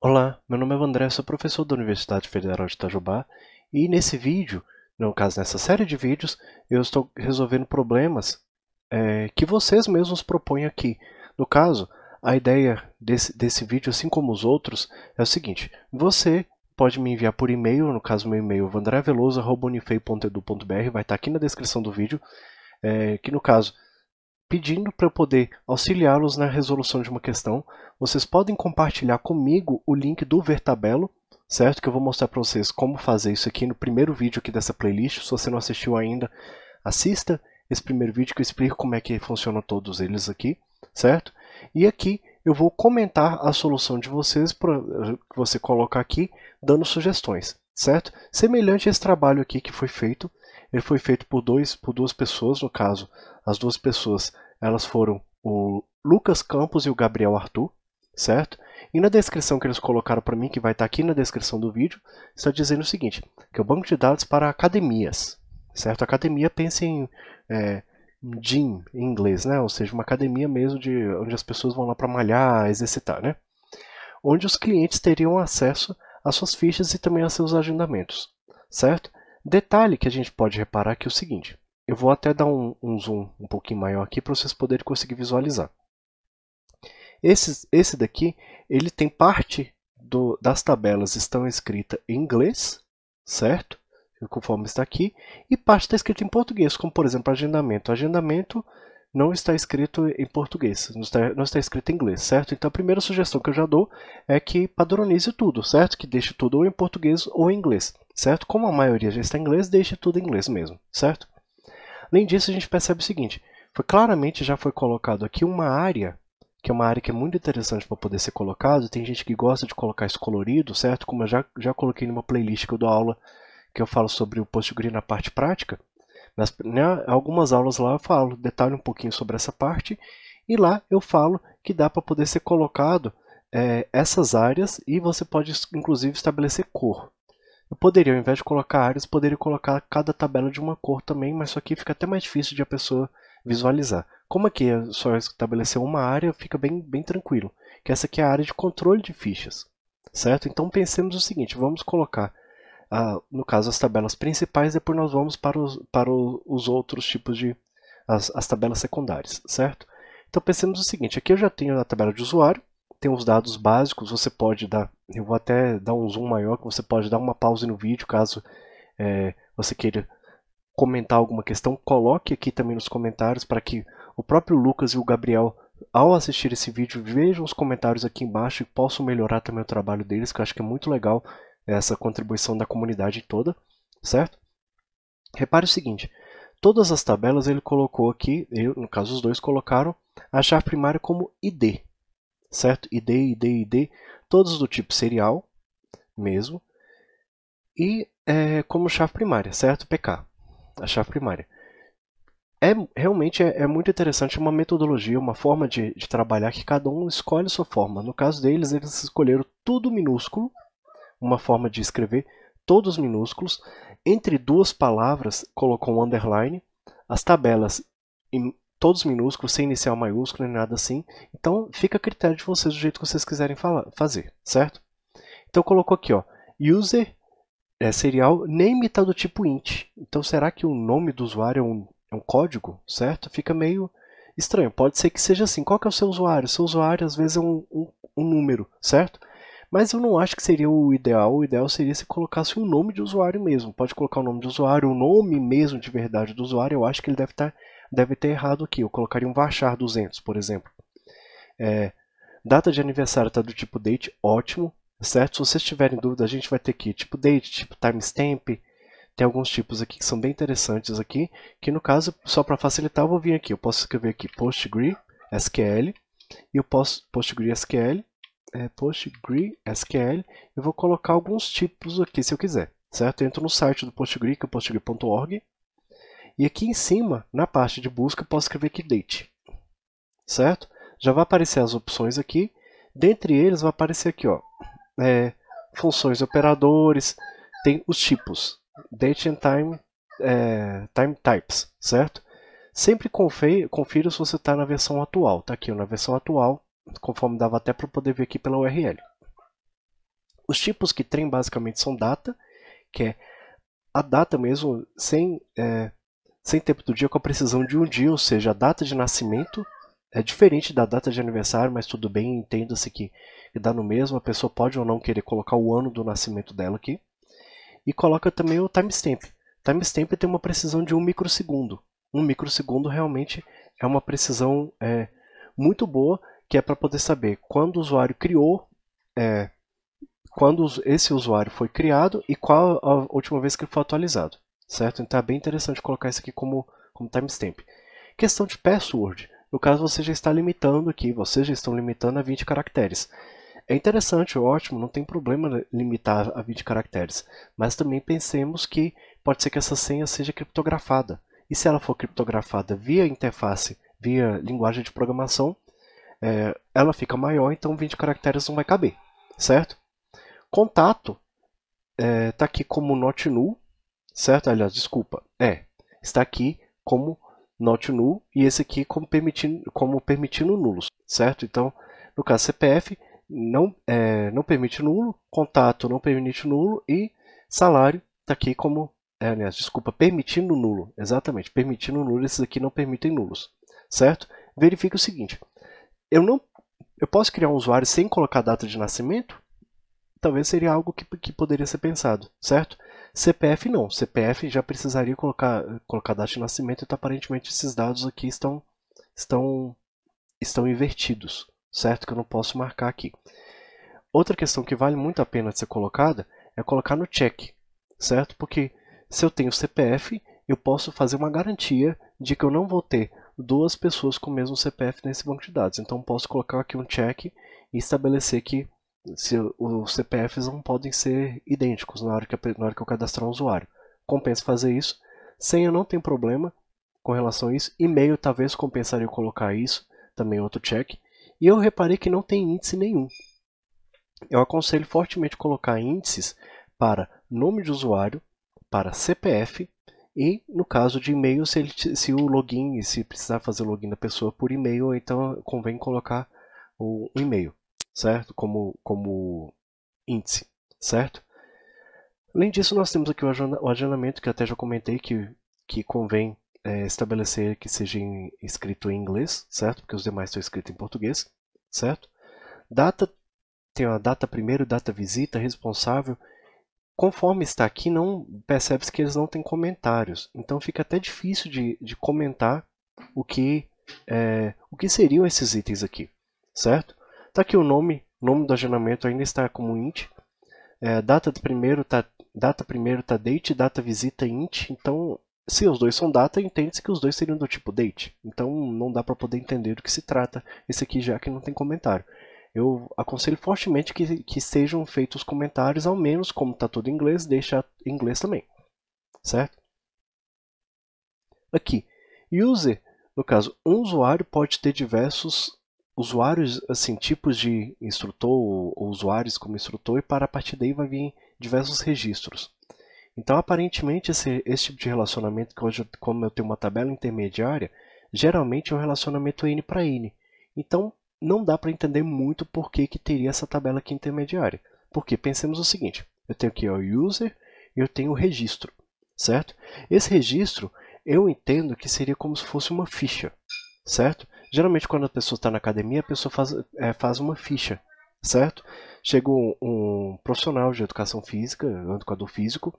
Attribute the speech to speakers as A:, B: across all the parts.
A: Olá, meu nome é André, sou professor da Universidade Federal de Itajubá e nesse vídeo, no caso nessa série de vídeos, eu estou resolvendo problemas que vocês mesmos propõem aqui. No caso, a ideia desse vídeo, assim como os outros, é o seguinte: você pode me enviar por e-mail, no caso meu e-mail vandreveloso@unifei.edu.br, vai estar aqui na descrição do vídeo, que no caso pedindo para eu poder auxiliá-los na resolução de uma questão. Vocês podem compartilhar comigo o link do Vertabelo, certo? Que eu vou mostrar para vocês como fazer isso aqui no primeiro vídeo aqui dessa playlist. Se você não assistiu ainda, assista esse primeiro vídeo que eu explico como é que funcionam todos eles aqui, certo? E aqui eu vou comentar a solução de vocês, que você coloca aqui, dando sugestões, certo? Semelhante a esse trabalho aqui que foi feito, ele foi feito por duas pessoas, no caso, as duas pessoas elas foram o Lucas Campos e o Gabriel Arthur, certo? E na descrição que eles colocaram para mim, que vai estar aqui na descrição do vídeo, está dizendo o seguinte, que é o banco de dados para academias, certo? Academia, pense em gym em inglês, né? Ou seja, uma academia mesmo onde as pessoas vão lá para malhar, exercitar, né? Onde os clientes teriam acesso às suas fichas e também a seus agendamentos, certo? Detalhe que a gente pode reparar aqui é o seguinte, eu vou até dar um zoom um pouquinho maior aqui para vocês poderem conseguir visualizar. Esse daqui, ele tem parte das tabelas estão escritas em inglês, certo? Conforme está aqui, e parte está escrita em português, como por exemplo agendamento. Agendamento não está escrito em português, não está escrito em inglês, certo? Então a primeira sugestão que eu já dou é que padronize tudo, certo? Que deixe tudo ou em português ou em inglês, certo? Como a maioria já está em inglês, deixe tudo em inglês mesmo, certo? Além disso, a gente percebe o seguinte, claramente já foi colocado aqui uma área, que é uma área que é muito interessante para poder ser colocado, tem gente que gosta de colocar isso colorido, certo? Como eu já coloquei numa playlist que eu dou aula, que eu falo sobre o PostgreSQL na parte prática, algumas aulas lá eu falo, detalho um pouquinho sobre essa parte, e lá eu falo que dá para poder ser colocado essas áreas e você pode inclusive estabelecer cor. Eu poderia, ao invés de colocar áreas, poderia colocar cada tabela de uma cor também, mas isso aqui fica até mais difícil de a pessoa visualizar. Como aqui é só estabelecer uma área, fica bem tranquilo. Que essa aqui é a área de controle de fichas, certo? Então pensemos o seguinte, vamos colocar, no caso, as tabelas principais, depois nós vamos para os outros tipos de, as tabelas secundárias, certo? Então pensemos o seguinte, aqui eu já tenho a tabela de usuário, tem os dados básicos, você pode dar, eu vou até dar um zoom maior, que você pode dar uma pausa no vídeo, caso você queira comentar alguma questão, coloque aqui também nos comentários para que o próprio Lucas e o Gabriel, ao assistir esse vídeo, vejam os comentários aqui embaixo e possam melhorar também o trabalho deles, que eu acho que é muito legal essa contribuição da comunidade toda, certo? Repare o seguinte, todas as tabelas ele colocou aqui, no caso os dois colocaram a chave primária como ID, certo? ID, todos do tipo serial mesmo, e como chave primária, certo? PK, a chave primária. Realmente é muito interessante, uma metodologia, uma forma de trabalhar que cada um escolhe a sua forma. No caso deles, eles escolheram tudo minúsculo, uma forma de escrever, todos minúsculos. Entre duas palavras, colocou um underline. As tabelas em todos minúsculos, sem inicial maiúsculo nem nada assim. Então, fica a critério de vocês do jeito que vocês quiserem fazer, certo? Então, colocou aqui, ó, user serial name está do tipo int. Então, será que o nome do usuário é um código, certo? Fica meio estranho. Pode ser que seja assim. Qual que é o seu usuário? O seu usuário, às vezes, é um número, certo? Mas eu não acho que seria o ideal. O ideal seria se colocasse um nome de usuário mesmo. Pode colocar o nome de usuário, o nome mesmo de verdade do usuário. Eu acho que ele deve ter errado aqui. Eu colocaria um varchar 200, por exemplo. Data de aniversário está do tipo date, ótimo, certo? Se vocês tiverem dúvida, a gente vai ter aqui tipo date, tipo timestamp. Tem alguns tipos aqui que são bem interessantes aqui, que no caso, só para facilitar, eu vou vir aqui. Eu posso escrever aqui PostgreSQL, e eu posso PostgreSQL, eu vou colocar alguns tipos aqui se eu quiser, certo? Eu entro no site do Postgre, que é postgre.org, e aqui em cima, na parte de busca, eu posso escrever aqui date, certo? Já vai aparecer as opções aqui, dentre eles vai aparecer aqui, ó, funções operadores, tem os tipos, date and time types, certo? Sempre confira se você está na versão atual, tá aqui na versão atual, conforme dava até para poder ver aqui pela URL. Os tipos que tem basicamente são data, que é a data mesmo sem tempo do dia com a precisão de um dia, ou seja, a data de nascimento é diferente da data de aniversário, mas tudo bem, entenda-se que dá no mesmo, a pessoa pode ou não querer colocar o ano do nascimento dela aqui. E coloca também o timestamp. Timestamp tem uma precisão de 1 microsegundo. 1 microsegundo realmente é uma precisão muito boa, que é para poder saber quando o usuário criou, quando esse usuário foi criado e qual a última vez que ele foi atualizado. Certo? Então é bem interessante colocar isso aqui como timestamp. Questão de password. No caso, você já está limitando aqui, vocês já estão limitando a 20 caracteres. É interessante, ótimo, não tem problema limitar a 20 caracteres, mas também pensemos que pode ser que essa senha seja criptografada. E se ela for criptografada via interface, via linguagem de programação, ela fica maior, então 20 caracteres não vai caber, certo? Contato está aqui como not null, certo? Aliás, desculpa, está aqui como not null e esse aqui como permitindo nulos, certo? Então, no caso CPF não permite nulo, contato não permite nulo e salário está aqui como, aliás, desculpa, permitindo nulo, exatamente, permitindo nulo, esses aqui não permitem nulos, certo? Verifique o seguinte, eu posso criar um usuário sem colocar data de nascimento? Talvez seria algo que poderia ser pensado, certo? CPF não, CPF já precisaria colocar data de nascimento, então aparentemente esses dados aqui estão invertidos, certo? Que eu não posso marcar aqui. Outra questão que vale muito a pena de ser colocada é colocar no check, certo? Porque se eu tenho CPF, eu posso fazer uma garantia de que eu não vou ter duas pessoas com o mesmo CPF nesse banco de dados. Então posso colocar aqui um check e estabelecer que os CPFs não podem ser idênticos na hora que eu cadastrar um usuário. Compensa fazer isso. Senha não tem problema com relação a isso. E-mail talvez compensaria eu colocar isso, também outro check. E eu reparei que não tem índice nenhum. Eu aconselho fortemente colocar índices para nome de usuário, para CPF e, no caso de e-mail, se o login, se precisar fazer o login da pessoa por e-mail, então convém colocar o e-mail, certo? Como índice, certo? Além disso, nós temos aqui o agendamento, que eu até já comentei que convém estabelecer que seja escrito em inglês, certo? Porque os demais estão escritos em português, certo? Data, tem a data primeiro, data visita, responsável. Conforme está aqui, não percebe-se que eles não têm comentários. Então fica até difícil de comentar o que seriam esses itens aqui, certo? Está aqui o nome do agendamento ainda está como int. Data primeiro está date, data visita int. Então, se os dois são data, entende-se que os dois seriam do tipo date. Então não dá para poder entender do que se trata esse aqui, já que não tem comentário. Eu aconselho fortemente que sejam feitos comentários, ao menos como está tudo em inglês, deixa em inglês também, certo? Aqui, user, no caso, um usuário pode ter diversos usuários, assim, tipos de instrutor ou usuários como instrutor, e para a partir daí vai vir diversos registros. Então, aparentemente, esse tipo de relacionamento, que hoje, como eu tenho uma tabela intermediária, geralmente é um relacionamento N para N. Então, não dá para entender muito por que teria essa tabela aqui intermediária. Porque pensemos o seguinte, eu tenho aqui o user e eu tenho o registro, certo? Esse registro, eu entendo que seria como se fosse uma ficha, certo? Geralmente, quando a pessoa está na academia, a pessoa faz uma ficha, certo? Chega um profissional de educação física, um educador físico,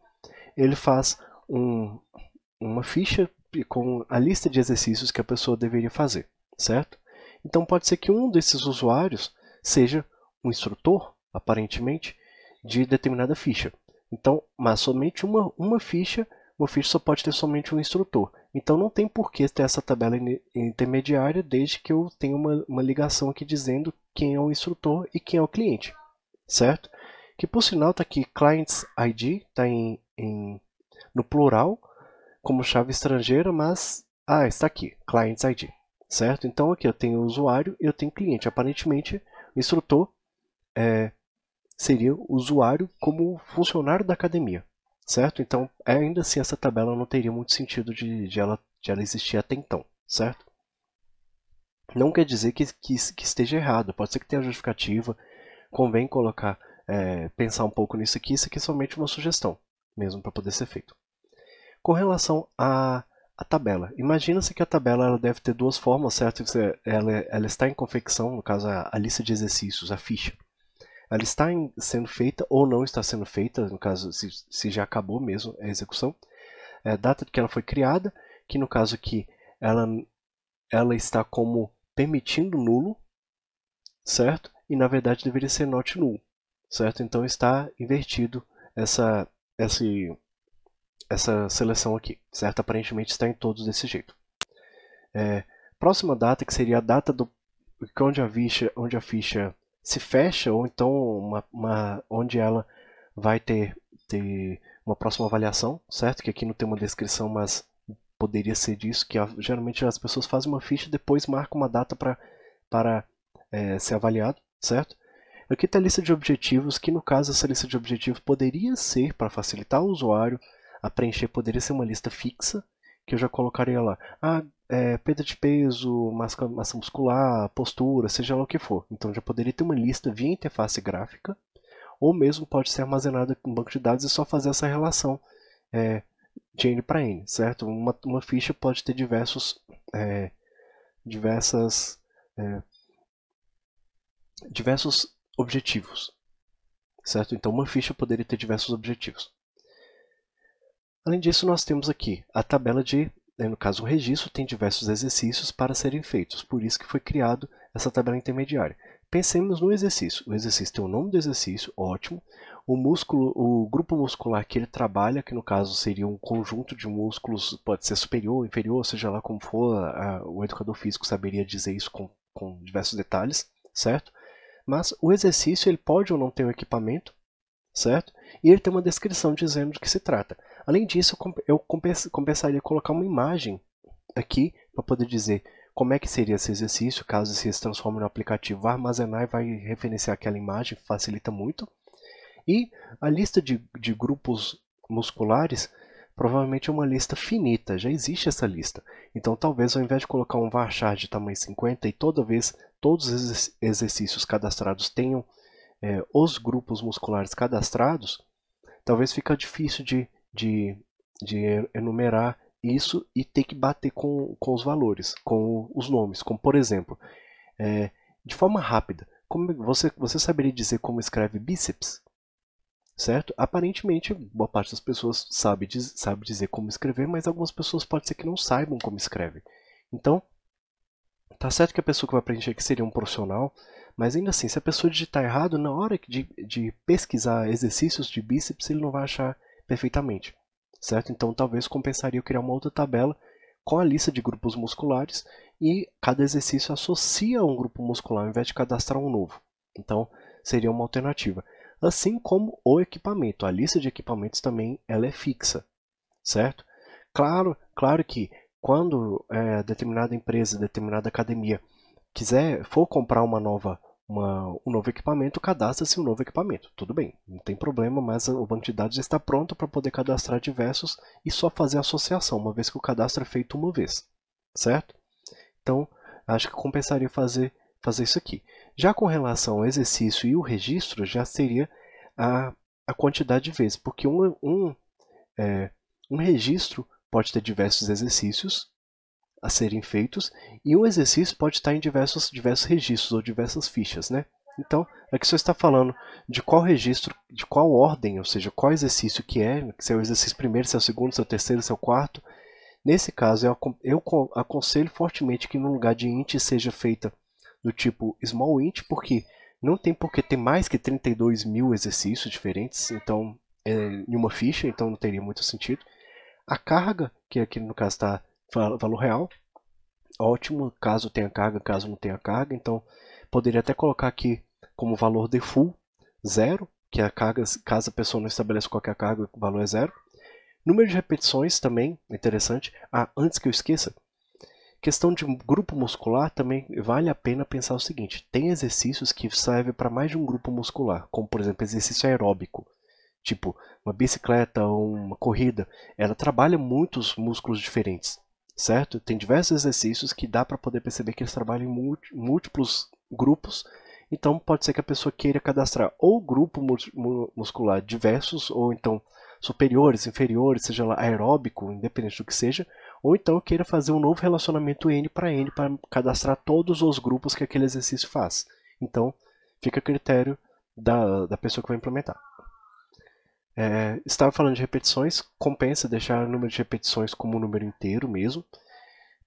A: ele faz uma ficha com a lista de exercícios que a pessoa deveria fazer, certo? Então pode ser que um desses usuários seja um instrutor, aparentemente, de determinada ficha. Então, mas somente uma ficha só pode ter somente um instrutor. Então não tem por que ter essa tabela intermediária desde que eu tenha uma ligação aqui dizendo quem é o instrutor e quem é o cliente, certo? Que por sinal está aqui clients ID, está no plural, como chave estrangeira, mas está aqui, clients ID. Certo? Então aqui eu tenho o usuário e eu tenho cliente. Aparentemente, o instrutor seria o usuário como funcionário da academia. Certo? Então, ainda assim, essa tabela não teria muito sentido de ela existir até então. Certo? Não quer dizer que esteja errado. Pode ser que tenha justificativa. Convém colocar pensar um pouco nisso aqui. Isso aqui é somente uma sugestão, mesmo para poder ser feito. Com relação à tabela, imagina-se que a tabela ela deve ter duas formas, certo? Ela está em confecção, no caso a lista de exercícios, a ficha. Ela está sendo feita ou não está sendo feita, no caso se já acabou mesmo a execução. Data que ela foi criada, que no caso aqui ela está como permitindo nulo, certo? E na verdade deveria ser not null, certo? Então está invertido essa seleção aqui, certo? Aparentemente está em todos desse jeito. Próxima data, que seria a data onde a ficha se fecha, ou então onde ela vai ter uma próxima avaliação, certo? Que aqui não tem uma descrição, mas poderia ser disso, que geralmente as pessoas fazem uma ficha e depois marcam uma data para ser avaliado, certo? Aqui está a lista de objetivos, que no caso essa lista de objetivos poderia ser, para facilitar o usuário a preencher, poderia ser uma lista fixa, que eu já colocaria lá. Perda de peso, massa muscular, postura, seja lá o que for. Então já poderia ter uma lista via interface gráfica, ou mesmo pode ser armazenada em banco de dados e só fazer essa relação de N para N, certo? Uma ficha pode ter diversos objetivos, certo? Então uma ficha poderia ter diversos objetivos. Além disso, nós temos aqui a tabela no caso o registro tem diversos exercícios para serem feitos, por isso que foi criado essa tabela intermediária. Pensemos no exercício. O exercício tem o nome do exercício, ótimo. O grupo muscular que ele trabalha, que no caso seria um conjunto de músculos, pode ser superior, inferior, seja lá como for, o educador físico saberia dizer isso com diversos detalhes, certo? Mas o exercício ele pode ou não ter um equipamento, certo? E ele tem uma descrição dizendo do que se trata. Além disso, eu compensaria colocar uma imagem aqui para poder dizer como é que seria esse exercício, caso se transforme no aplicativo, vai armazenar e vai referenciar aquela imagem, facilita muito. E a lista de grupos musculares provavelmente é uma lista finita, já existe essa lista. Então talvez ao invés de colocar um varchar de tamanho 50 e toda vez todos os exercícios cadastrados tenham os grupos musculares cadastrados, talvez fica difícil de enumerar isso e ter que bater com os valores, com os nomes. Como por exemplo, de forma rápida, como você saberia dizer como escreve bíceps? Certo? Aparentemente, boa parte das pessoas sabe dizer como escrever, mas algumas pessoas pode ser que não saibam como escreve. Então, tá certo que a pessoa que vai preencher aqui seria um profissional, mas ainda assim, se a pessoa digitar errado, na hora de pesquisar exercícios de bíceps, ele não vai achar perfeitamente, certo? Então talvez compensaria eu criar uma outra tabela com a lista de grupos musculares e cada exercício associa a um grupo muscular ao invés de cadastrar um novo. Então seria uma alternativa. Assim como o equipamento, a lista de equipamentos também ela é fixa, certo? Claro que quando determinada empresa, determinada academia for comprar um novo equipamento, cadastra-se um novo equipamento. Tudo bem, não tem problema, mas o banco de dados já está pronto para poder cadastrar diversos e só fazer a associação, uma vez que o cadastro é feito uma vez, certo? Então, acho que compensaria fazer isso aqui. Já com relação ao exercício e o registro, já seria a quantidade de vezes, porque um registro pode ter diversos exercícios a serem feitos, e um exercício pode estar em diversos registros ou diversas fichas, né? Então, aqui só está falando de qual registro, de qual ordem, ou seja, qual exercício que é, se é o exercício primeiro, se é o segundo, se é o terceiro, se é o quarto. Nesse caso, eu aconselho fortemente que no lugar de int seja feita do tipo small int, porque não tem por que ter mais que 32 mil exercícios diferentes então, em uma ficha, então não teria muito sentido. A carga, que aqui no caso está valor real, ótimo, caso tenha carga, caso não tenha carga, então poderia até colocar aqui como valor default 0, que é a carga, caso a pessoa não estabeleça qualquer carga, o valor é 0. Número de repetições também, interessante. Antes que eu esqueça, questão de grupo muscular também vale a pena pensar o seguinte, tem exercícios que servem para mais de um grupo muscular, como por exemplo exercício aeróbico, tipo uma bicicleta ou uma corrida, ela trabalha muitos músculos diferentes, certo? Tem diversos exercícios que dá para poder perceber que eles trabalham em múltiplos grupos Então pode ser que a pessoa queira cadastrar ou grupo muscular diversos, ou então superiores, inferiores, seja lá aeróbico, independente do que seja, ou então queira fazer um novo relacionamento N para cadastrar todos os grupos que aquele exercício faz. Então fica a critério da pessoa que vai implementar. Estava falando de repetições, compensa deixar o número de repetições como um número inteiro mesmo.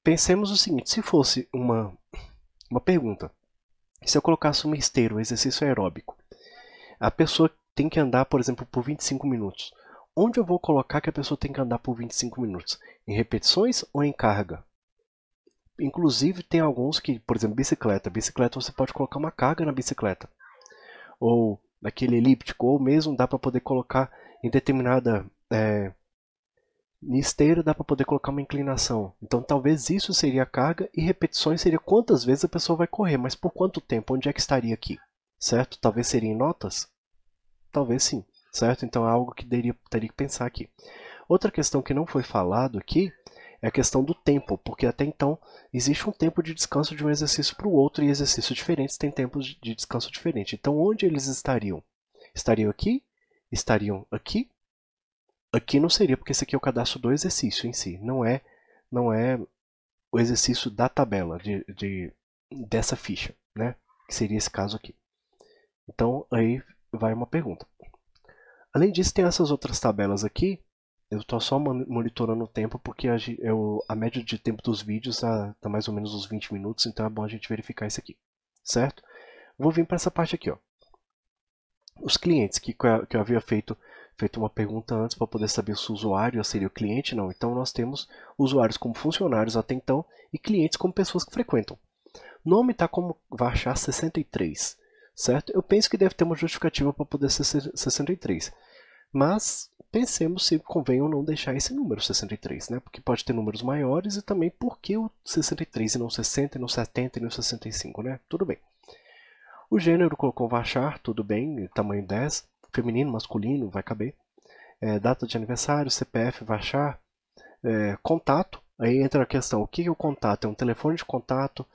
A: Pensemos o seguinte, se fosse uma pergunta, se eu colocasse uma esteira, um exercício aeróbico, a pessoa tem que andar, por exemplo, por 25 minutos. Onde eu vou colocar que a pessoa tem que andar por 25 minutos? Em repetições ou em carga? Inclusive tem alguns que, por exemplo, bicicleta. Bicicleta você pode colocar uma carga na bicicleta. Ou naquele elíptico, ou mesmo dá para poder colocar em determinada esteira, dá para poder colocar uma inclinação. Então talvez isso seria a carga e repetições seria quantas vezes a pessoa vai correr, mas por quanto tempo, onde é que estaria aqui? Certo? Talvez seria em notas? Talvez sim, certo? Então é algo que teria que pensar aqui. Outra questão que não foi falado aqui é a questão do tempo, porque até então existe um tempo de descanso de um exercício para o outro e exercícios diferentes têm tempos de descanso diferentes. Então onde eles estariam? Estariam aqui? Estariam aqui? Aqui não seria, porque esse aqui é o cadastro do exercício em si, não é o exercício da tabela dessa ficha, né? Que seria esse caso aqui. Então aí vai uma pergunta. Além disso, tem essas outras tabelas aqui. Eu estou só monitorando o tempo porque a média de tempo dos vídeos está mais ou menos uns 20 minutos, então é bom a gente verificar isso aqui, certo? Vou vir para essa parte aqui, ó. Os clientes, que eu havia feito uma pergunta antes para poder saber se o usuário seria o cliente, não. Então nós temos usuários como funcionários até então e clientes como pessoas que frequentam. Nome está como Varchar 63, certo? Eu penso que deve ter uma justificativa para poder ser 63. Mas pensemos se convém ou não deixar esse número 63, né? Porque pode ter números maiores e também por que o 63 e não 60, e não 70 e não 65, né? Tudo bem. O gênero colocou Varchar, tudo bem, tamanho 10, feminino, masculino, vai caber. Data de aniversário, CPF, Varchar. Contato, aí entra a questão, o que é o contato? É um telefone de contato,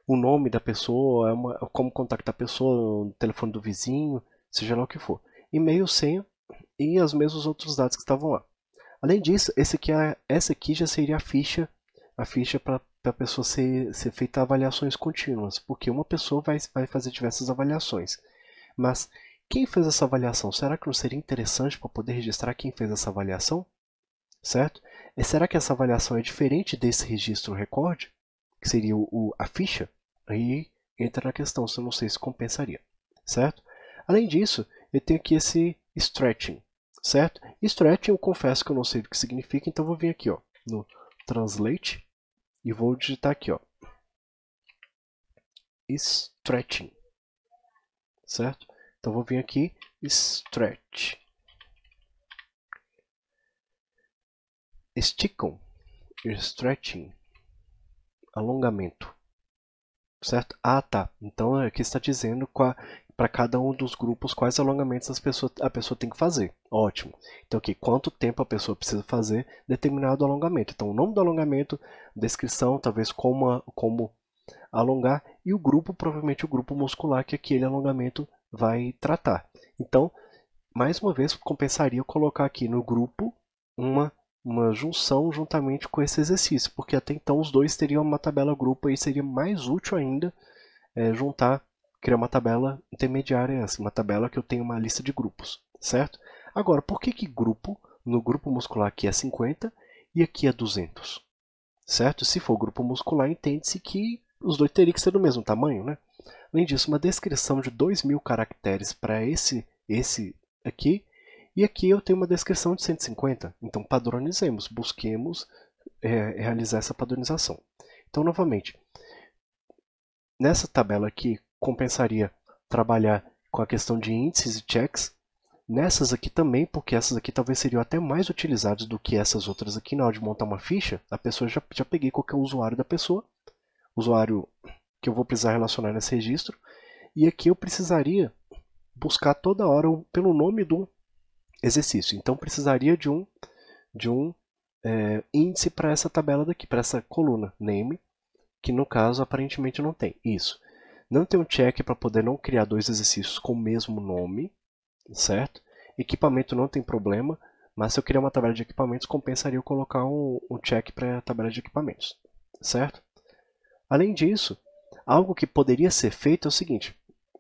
A: o nome da pessoa, como contactar a pessoa, o telefone do vizinho, seja lá o que for. E-mail, senha e os mesmos outros dados que estavam lá. Além disso, essa aqui já seria a ficha para a pessoa ser feita avaliações contínuas, porque uma pessoa vai fazer diversas avaliações. Mas quem fez essa avaliação? Será que não seria interessante para poder registrar quem fez essa avaliação? Certo? E será que essa avaliação é diferente desse registro recorde, que seria a ficha? Aí entra na questão, se eu não sei se compensaria. Certo? Além disso, eu tenho aqui esse stretching, certo? Stretching eu confesso que eu não sei o que significa, então vou vir aqui, ó, no Translate e vou digitar aqui, ó, stretching, certo? Então vou vir aqui, stretch, esticam, stretching, alongamento, certo? Ah, tá. Então aqui está dizendo para cada um dos grupos quais alongamentos a pessoa tem que fazer. Ótimo. Então aqui, quanto tempo a pessoa precisa fazer determinado alongamento. Então o nome do alongamento, descrição, talvez como alongar, e o grupo, provavelmente o grupo muscular que aquele alongamento vai tratar. Então, mais uma vez, compensaria colocar aqui no grupo uma junção juntamente com esse exercício, porque até então os dois teriam uma tabela grupo e seria mais útil ainda criar uma tabela intermediária, uma tabela que eu tenho uma lista de grupos, certo? Agora, por que grupo, no grupo muscular aqui é 50 e aqui é 200? Certo? Se for grupo muscular, entende-se que os dois teriam que ser do mesmo tamanho, né? Além disso, uma descrição de 2.000 caracteres para esse aqui, e aqui eu tenho uma descrição de 150. Então, padronizemos, busquemos realizar essa padronização. Então, novamente, nessa tabela aqui, compensaria trabalhar com a questão de índices e checks. Nessas aqui também, porque essas aqui talvez seriam até mais utilizadas do que essas outras aqui. Na hora de montar uma ficha, a pessoa já peguei qual que é o usuário da pessoa, usuário que eu vou precisar relacionar nesse registro, e aqui eu precisaria buscar toda hora pelo nome do exercício. Então precisaria de um índice para essa tabela daqui, para essa coluna, name, que no caso aparentemente não tem. Isso. Não tem um check para poder não criar dois exercícios com o mesmo nome, certo? Equipamento não tem problema, mas se eu criar uma tabela de equipamentos, compensaria eu colocar um check para a tabela de equipamentos, certo? Além disso, algo que poderia ser feito é o seguinte: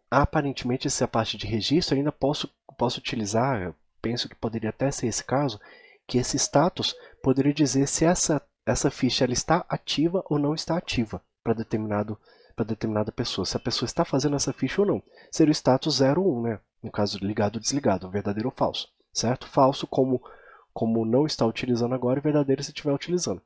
A: aparentemente essa parte de registro ainda posso utilizar, eu penso que poderia até ser esse caso, que esse status poderia dizer se essa ficha ela está ativa ou não está ativa para determinada pessoa, se a pessoa está fazendo essa ficha ou não. Seria o status 0 ou 1, né? No caso ligado ou desligado, verdadeiro ou falso, certo? Falso como não está utilizando agora e verdadeiro se estiver utilizando.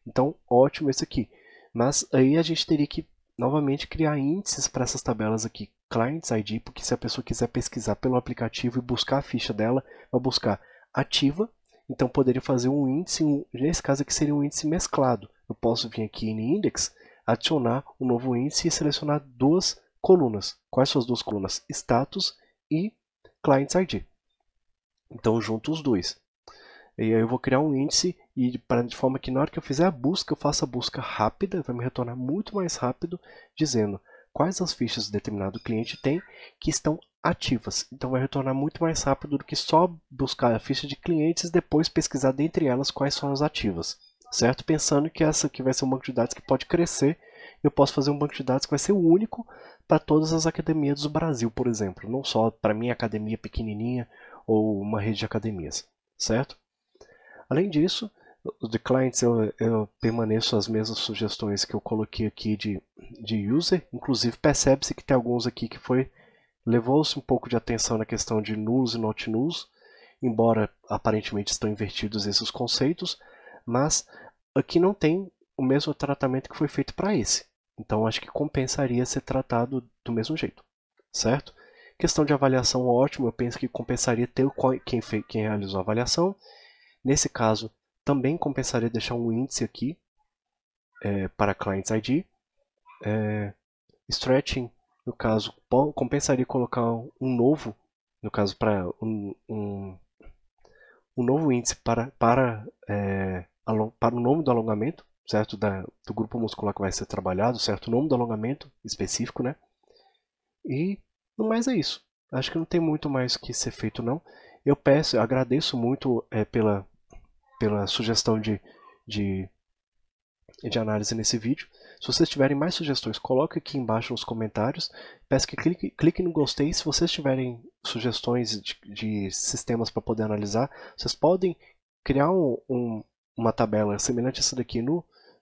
A: Então, ótimo esse aqui. Mas aí a gente teria que novamente criar índices para essas tabelas aqui, Clients ID, porque se a pessoa quiser pesquisar pelo aplicativo e buscar a ficha dela, vai buscar ativa, então poderia fazer um índice, nesse caso aqui seria um índice mesclado. Eu posso vir aqui em Index, adicionar um novo índice e selecionar duas colunas. Quais são as duas colunas? Status e Clients ID. Então junto os dois. E aí eu vou criar um índice de forma que na hora que eu fizer a busca, eu faça a busca rápida, vai me retornar muito mais rápido, dizendo quais as fichas determinado cliente tem que estão ativas. Então vai retornar muito mais rápido do que só buscar a ficha de clientes e depois pesquisar dentre elas quais são as ativas, certo? Pensando que essa aqui vai ser um banco de dados que pode crescer, eu posso fazer um banco de dados que vai ser único para todas as academias do Brasil, por exemplo, não só para minha academia pequenininha ou uma rede de academias, certo? Além disso, de clients eu permaneço as mesmas sugestões que eu coloquei aqui de user, inclusive percebe-se que tem alguns aqui que levou-se um pouco de atenção na questão de nulls e not nulls, embora aparentemente estão invertidos esses conceitos, mas aqui não tem o mesmo tratamento que foi feito para esse. Então acho que compensaria ser tratado do mesmo jeito, certo? Questão de avaliação ótimo, eu penso que compensaria ter quem realizou a avaliação. Nesse caso, também compensaria deixar um índice aqui para Clients ID. Stretching, no caso, compensaria colocar um novo, no caso, para um novo índice para o nome do alongamento, certo? Do grupo muscular que vai ser trabalhado, certo? O nome do alongamento específico, né? E no mais é isso. Acho que não tem muito mais que ser feito, não. Eu agradeço muito pela sugestão de análise nesse vídeo. Se vocês tiverem mais sugestões, coloque aqui embaixo nos comentários. Peço que clique no gostei. Se vocês tiverem sugestões de sistemas para poder analisar, vocês podem criar uma tabela semelhante a essa daqui,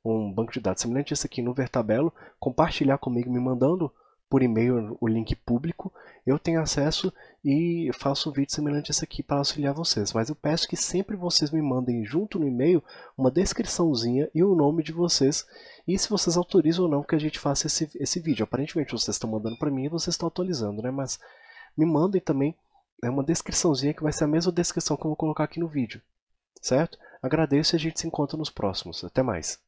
A: um banco de dados semelhante a esse aqui no Vertabelo, compartilhar comigo, me mandando por e-mail o link público, eu tenho acesso e faço um vídeo semelhante a esse aqui para auxiliar vocês. Mas eu peço que sempre vocês me mandem junto no e-mail uma descriçãozinha e o nome de vocês e se vocês autorizam ou não que a gente faça esse vídeo. Aparentemente vocês estão mandando para mim e vocês estão atualizando, né? Mas me mandem também uma descriçãozinha que vai ser a mesma descrição que eu vou colocar aqui no vídeo, certo? Agradeço e a gente se encontra nos próximos. Até mais!